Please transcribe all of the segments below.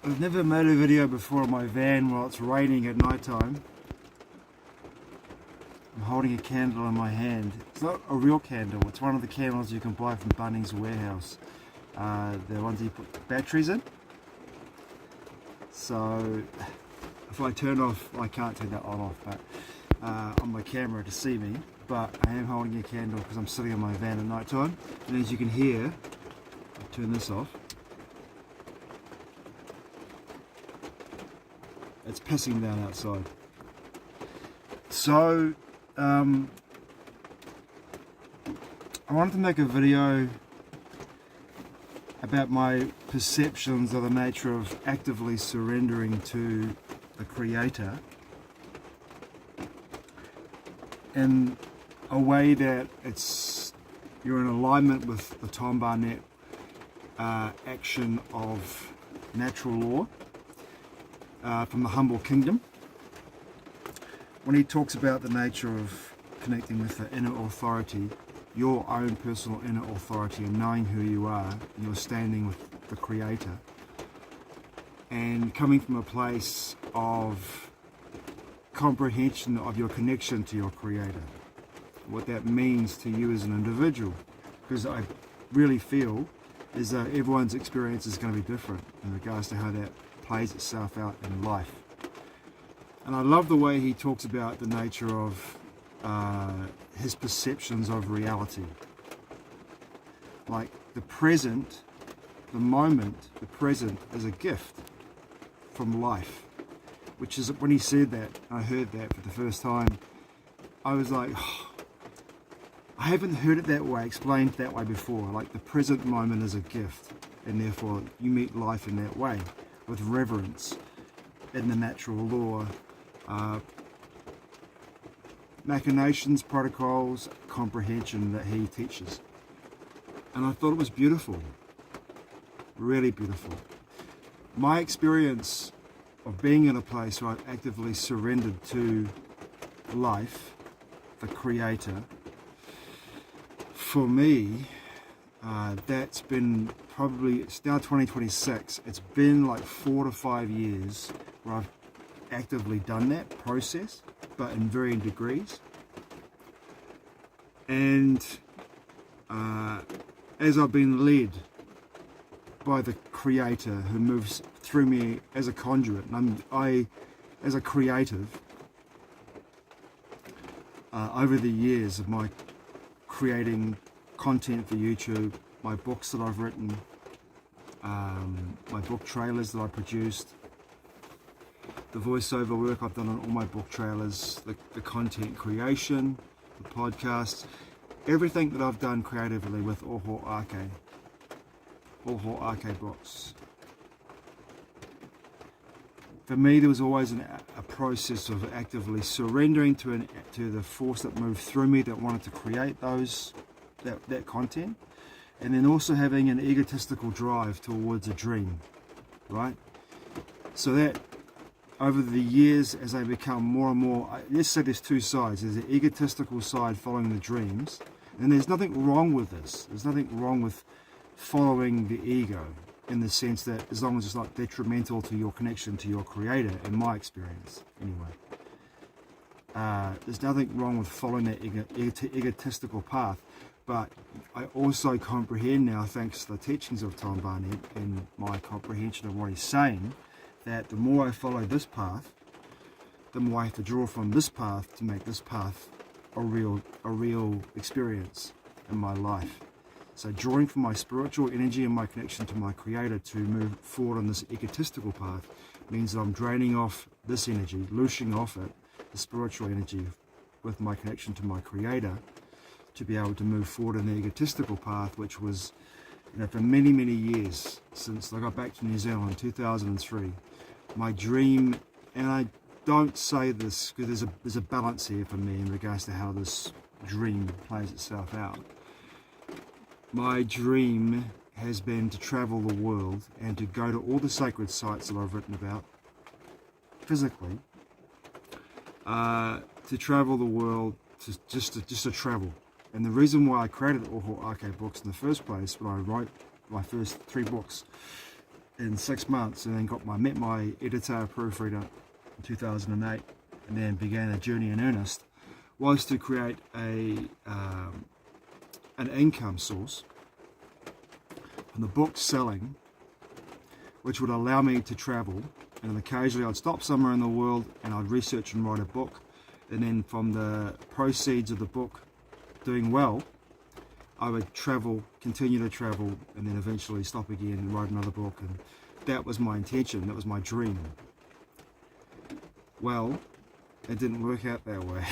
I've never made a video before in my van while it's raining at night time. I'm holding a candle in my hand. It's not a real candle, it's one of the candles you can buy from Bunnings Warehouse. The ones you put batteries in. So if I turn off, I can't turn that on off, but on my camera to see me, but I am holding a candle because I'm sitting in my van at night time. And as you can hear, I'll turn this off. It's pissing down outside. So I wanted to make a video about my perceptions of the nature of actively surrendering to the Creator in a way that you're in alignment with the Tom Barnett action of natural law from the humble kingdom, when he talks about the nature of connecting with the inner authority, your own personal inner authority, and knowing who you are, and you're standing with the Creator, and coming from a place of comprehension of your connection to your Creator, what that means to you as an individual, because I really feel is that everyone's experience is going to be different in regards to how that plays itself out in life. And I love the way he talks about the nature of his perceptions of reality. Like the present, the moment, the present is a gift from life. Which is, when he said that, I heard that for the first time, I was like, oh, I haven't heard it that way, explained that way before. Like the present moment is a gift, and therefore you meet life in that way, with reverence in the natural law, machinations, protocols, comprehension that he teaches. And I thought it was beautiful, really beautiful. My experience of being in a place where I've actively surrendered to life, the Creator, for me, that's been probably, it's now 2026, it's been like 4 to 5 years where I've actively done that process, but in varying degrees. And as I've been led by the Creator who moves through me as a conduit, and I as a creative, over the years of my creating content for YouTube, my books that I've written, my book trailers that I produced, the voiceover work I've done on all my book trailers, the content creation, the podcasts, everything that I've done creatively with Ohoakebooks. For me, there was always a process of actively surrendering to the force that moved through me that wanted to create that content, and then also having an egotistical drive towards a dream, right? So that over the years, as I become more and more, let's say there's two sides. There's the egotistical side following the dreams, and there's nothing wrong with this. There's nothing wrong with following the ego, in the sense that as long as it's not detrimental to your connection to your Creator, in my experience anyway. There's nothing wrong with following that egotistical path, but I also comprehend now, thanks to the teachings of Tom Barnett and my comprehension of what he's saying, that the more I follow this path, the more I have to draw from this path to make this path a real experience in my life. So drawing from my spiritual energy and my connection to my Creator to move forward on this egotistical path means that I'm draining off this energy, loosing off it, the spiritual energy, with my connection to my Creator, to be able to move forward in the egotistical path, which was, for many, many years, since I got back to New Zealand in 2003, my dream, and I don't say this because there's a balance here for me in regards to how this dream plays itself out. My dream has been to travel the world and to go to all the sacred sites that I've written about physically, to travel the world, just to travel. And the reason why I created Ohoakebooks in the first place, when I wrote my first 3 books, in 6 months, and then met my editor, proofreader in 2008, and then began a journey in earnest, was to create an income source from the book selling, which would allow me to travel, and occasionally I'd stop somewhere in the world and I'd research and write a book, and then from the proceeds of the book doing well, I would continue to travel, and then eventually stop again and write another book. And that was my intention, that was my dream. Well, it didn't work out that way.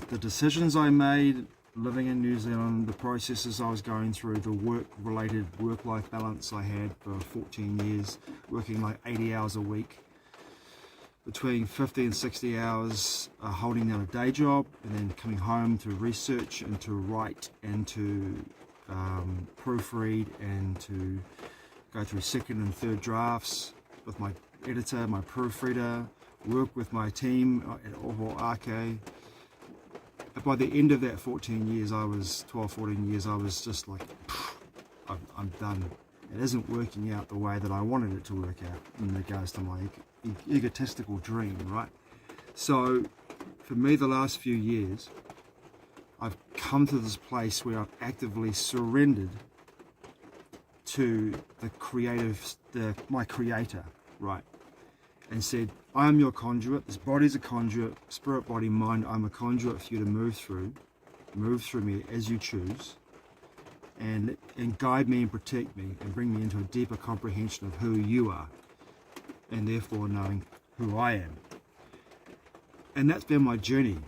The decisions I made living in New Zealand, the processes I was going through, the work-life balance I had for 14 years, working like 80 hours a week, between 50 and 60 hours, holding down a day job, and then coming home to research and to write and to proofread and to go through second and third drafts with my editor, my proofreader, work with my team at Ohoakebooks. By the end of that 14 years, 14 years, I was just like, I'm done. It isn't working out the way that I wanted it to work out in regards to my egotistical dream, right? So for me, the last few years, I've come to this place where I've actively surrendered to my creator, right? And said, I am your conduit, this body's a conduit, spirit, body, mind, I'm a conduit for you to move through me as you choose, and guide me and protect me and bring me into a deeper comprehension of who you are, and therefore knowing who I am. And that's been my journey,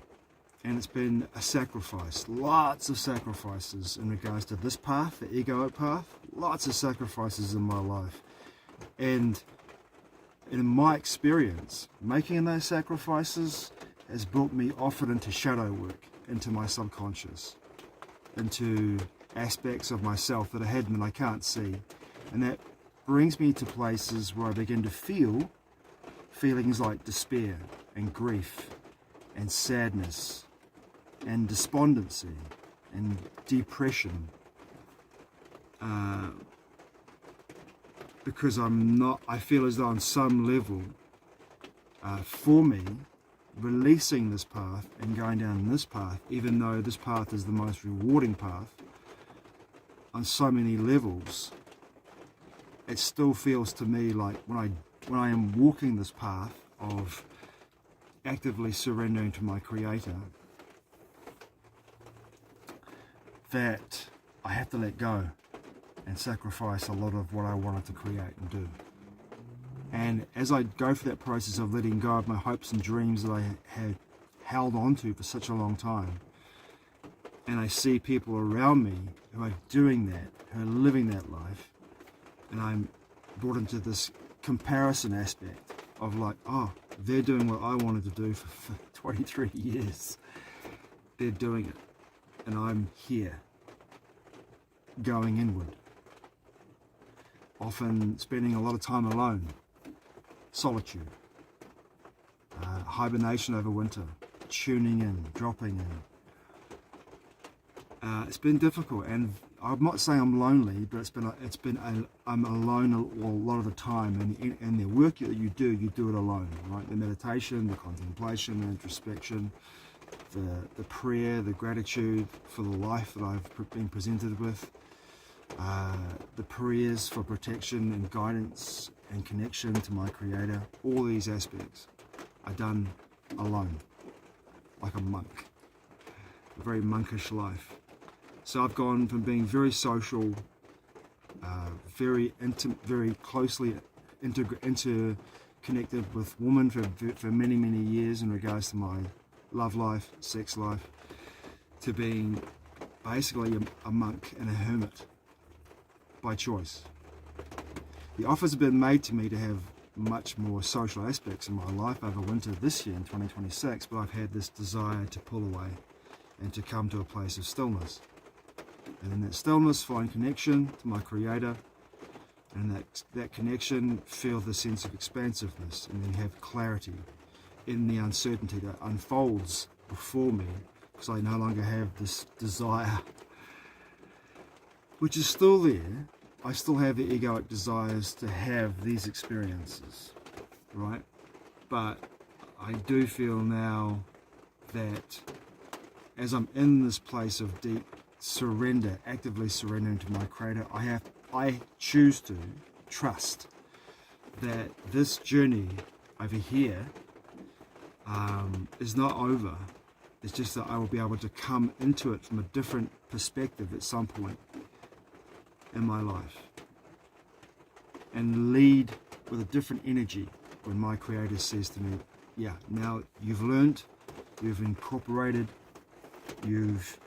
and it's been a sacrifice, lots of sacrifices in regards to this path, the ego path, lots of sacrifices in my life. And in my experience, making those sacrifices has brought me often into shadow work, into my subconscious, into aspects of myself that are hidden and I can't see. And that brings me to places where I begin to feel feelings like despair and grief and sadness and despondency and depression. Because I feel as though on some level, for me, releasing this path and going down this path, even though this path is the most rewarding path, on so many levels, it still feels to me like when I am walking this path of actively surrendering to my creator, that I have to let go and sacrifice a lot of what I wanted to create and do. And as I go through that process of letting go of my hopes and dreams that I had held on to for such a long time, and I see people around me who are doing that, who are living that life, and I'm brought into this comparison aspect of like, oh, they're doing what I wanted to do for 23 years. They're doing it, and I'm here, going inward. Often spending a lot of time alone, solitude, hibernation over winter, tuning in, dropping in. It's been difficult, and I'm not saying I'm lonely, but I'm alone a lot of the time, and the work that you do it alone, right? The meditation, the contemplation, the introspection, the prayer, the gratitude for the life that I've been presented with. The prayers for protection and guidance and connection to my creator, all these aspects are done alone, like a monk, a very monkish life. So I've gone from being very social, very intimate, very closely interconnected with women for many, many years in regards to my love life, sex life, to being basically a monk and a hermit by choice. The offers have been made to me to have much more social aspects in my life over winter this year in 2026, but I've had this desire to pull away and to come to a place of stillness. And in that stillness, find connection to my creator, and that connection, feel the sense of expansiveness, and then have clarity in the uncertainty that unfolds before me, because I no longer have this desire, which is still there, I still have the egoic desires to have these experiences, right? But I do feel now that as I'm in this place of deep surrender, actively surrendering to my Creator, I choose to trust that this journey over here is not over. It's just that I will be able to come into it from a different perspective at some point in my life and lead with a different energy when my Creator says to me, yeah, now you've learned, you've incorporated, you've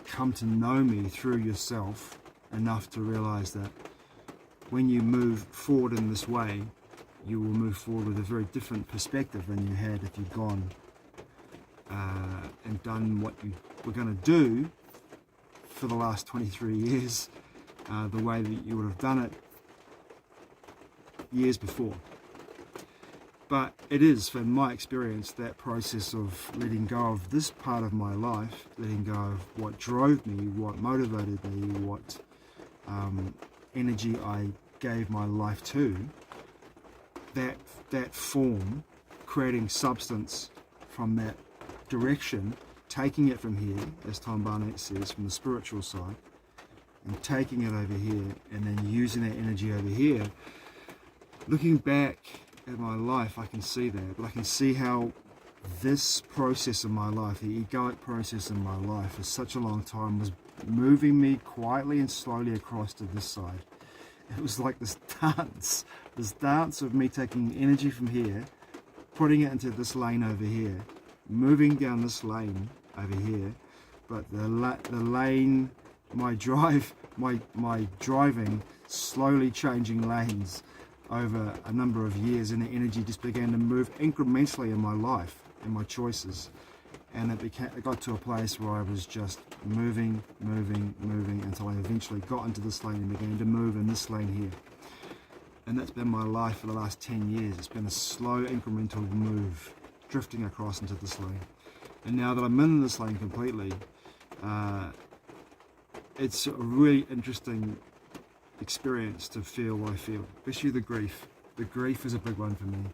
come to know me through yourself enough to realize that when you move forward in this way, you will move forward with a very different perspective than you had if you'd gone and done what you were going to do for the last 23 years, the way that you would have done it years before. But it is, from my experience, that process of letting go of this part of my life, letting go of what drove me, what motivated me, what energy I gave my life to, that form, creating substance from that direction, taking it from here, as Tom Barnett says, from the spiritual side, and taking it over here, and then using that energy over here. Looking back at my life, I can see that, but I can see how this process in my life, the egoic process in my life for such a long time, was moving me quietly and slowly across to this side. It was like this dance of me taking energy from here, putting it into this lane over here, moving down this lane over here, but the lane, my driving, slowly changing lanes over a number of years, and the energy just began to move incrementally in my life and my choices, and it got to a place where I was just moving until I eventually got into this lane and began to move in this lane here. And that's been my life for the last 10 years. It's been a slow incremental move, drifting across into this lane. And now that I'm in this lane completely, it's a really interesting experience to feel what I feel, especially the grief. The grief is a big one for me.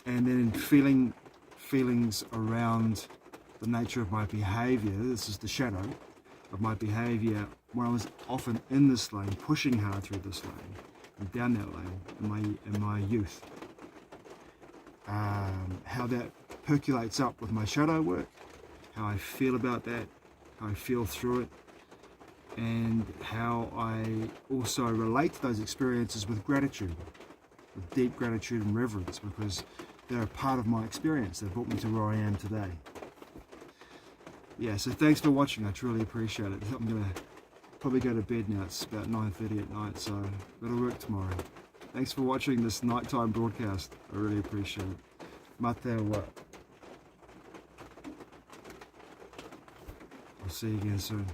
And then feelings around the nature of my behavior. This is the shadow of my behavior when I was often in this lane, pushing hard through this lane and down that lane in my youth. How that percolates up with my shadow work, how I feel about that, how I feel through it, and how I also relate to those experiences with gratitude, with deep gratitude and reverence, because they're a part of my experience that brought me to where I am today. Yeah, so thanks for watching. I truly appreciate it. I'm going to probably go to bed now. It's about 9:30 at night, so I've got to work tomorrow. Thanks for watching this nighttime broadcast. I really appreciate it. Martyr. I'll see you again soon.